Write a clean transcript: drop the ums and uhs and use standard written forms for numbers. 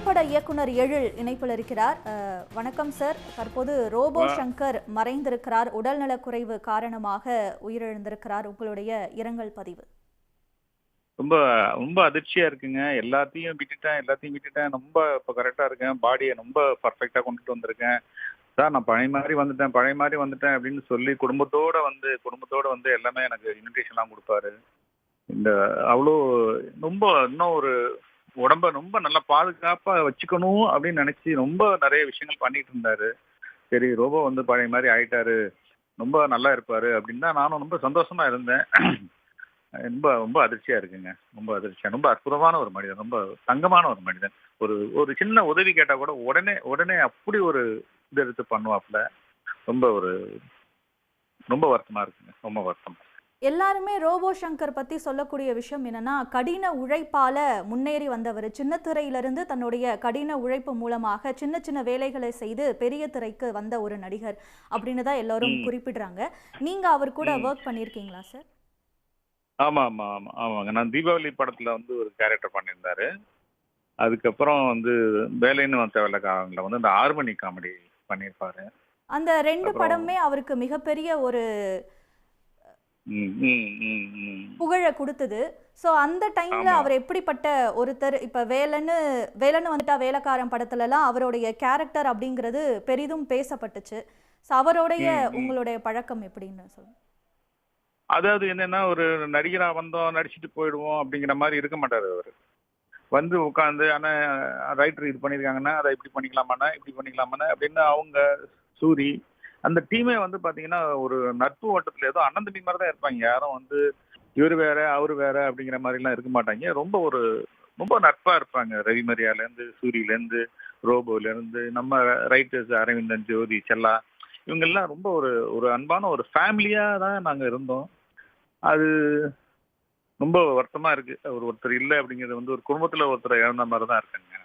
திரைப்பட இயக்குனர் எழில் இணைப்பில் இருக்கிறார். வணக்கம் சார். தற்போது ரோபோ சங்கர் மறைந்திருக்கிறார். உடல்நலக்குறைவு காரணமாக உயிரிழந்திருக்கிறார். உங்களுடைய இரங்கல் பதிவு. ரொம்ப ரொம்ப அதிர்ச்சியா இருக்குங்க. எல்லாத்தையும் விட்டுட்டேன். ரொம்ப இப்போ கரெக்டா இருக்கேன். பாடியை ரொம்ப பர்ஃபெக்டா கொண்டுட்டு வந்திருக்கேன். சார் நான் பழைய மாதிரி வந்துட்டேன் அப்படின்னு சொல்லி குடும்பத்தோட வந்து எல்லாமே எனக்கு இன்விடேஷன்லாம் கொடுப்பாரு. இந்த அவ்வளோ ரொம்ப இன்னும் ஒரு உடம்ப ரொம்ப நல்லா பாதுகாப்பா வச்சுக்கணும் அப்படின்னு நினைச்சு ரொம்ப நிறைய விஷயங்கள் பண்ணிட்டு இருந்தாரு. சரி ரோபோ வந்து பழைய மாதிரி ஆயிட்டாரு, ரொம்ப நல்லா இருப்பாரு அப்படின்னு தான் நானும் ரொம்ப சந்தோஷமா இருந்தேன். ரொம்ப ரொம்ப அதிர்ச்சியா இருக்குங்க. ரொம்ப அற்புதமான ஒரு மனிதன், ரொம்ப தங்கமான ஒரு மனிதன். ஒரு ஒரு சின்ன உதவி கேட்டா கூட உடனே உடனே அப்படி ஒரு இது எடுத்து பண்ணுவாப்புல. ரொம்ப ஒரு ரொம்ப வருத்தமா இருக்குங்க. ரொம்ப வருத்தம். எல்லாருமே ரோபோ சங்கர் பத்தி சொல்லக்கூடிய விஷயம் என்னன்னா, கடின உழைப்பால முன்னேறி வந்தவர். சின்ன திரையிலிருந்து தன்னுடைய கடின உழைப்பு மூலமாக சின்ன சின்ன வேலைகளை செய்து பெரிய திரைக்கு வந்த ஒரு நடிகர் அப்படின்னு தான் எல்லாரும் ம், குறிப்பிடுறாங்க. நீங்க அவர் கூட ம். ஒர்க் பண்ணியிருக்கீங்களா சார்? ஆமாங்க. நான் தீபாவளி படத்துல வந்து ஒரு கேரக்டர் பண்ணியிருந்தாரு. அதுக்கப்புறம் வந்து வேலைன்னு வந்த வேலைக்காரங்கள்ல வந்து இந்த 6 மணி காமெடி பண்ணியிருப்பாரு. அந்த 2 அப்புறம் படமுமே அவருக்கு மிகப்பெரிய ஒரு ம், ம், ம், ம். புகழ குடுத்தது. ஸோ அந்த டைம்ல ஆமா. அவர் எப்படிப்பட்ட ஒருத்தர்? இப்ப வேலன்னு வந்துட்டா வேலைக்காரன் படத்துலலாம் அவருடைய கேரக்டர் அப்படிங்கிறது பெரிதும் பேசப்பட்டுச்சு. ஸோ அவருடைய ம், ம். உங்களுடைய பழக்கம் எப்படின்னு சொல்லுங்க. அதாவது என்னன்னா, ஒரு நடிகரா வந்தோம், நடிச்சுட்டு போயிடுவோம் அப்படிங்கிற மாரி இருக்க மாட்டாரு அவரு. வந்து உட்கார்ந்து ஆனா ரைட்டர் இது பண்ணியிருக்காங்கன்னா, அத இப்படி பண்ணிக்கலாமாண்ணா, இப்படி பண்ணிக்கலாமாண்ணா அப்படின்னு அவங்க சூரி, அந்த டீமே வந்து பார்த்தீங்கன்னா, ஒரு நட்பு வட்டத்துல ஏதோ அண்ணன் தம்பி மாரி தான் இருப்பாங்க. யாரும் வந்து இவரு வேற, அவரு வேற அப்படிங்கிற மாரிலாம் இருக்க மாட்டாங்க. ரொம்ப நட்பா இருப்பாங்க. ரவி மரியாலேருந்து, சூரியிலேருந்து, ரோபோலேருந்து, நம்ம ரைட்டர்ஸ் அரவிந்தன், ஜோதி, செல்லா இவங்கெல்லாம் ரொம்ப ஒரு ஒரு அன்பான ஒரு ஃபேமிலியா தான் நாங்க இருந்தோம். அது ரொம்ப வருத்தமா இருக்கு. ஒருத்தர் இல்ல அப்படிங்கிறது வந்து ஒரு குடும்பத்துல ஒருத்தர இழந்த மாரி தான் இருக்குங்க.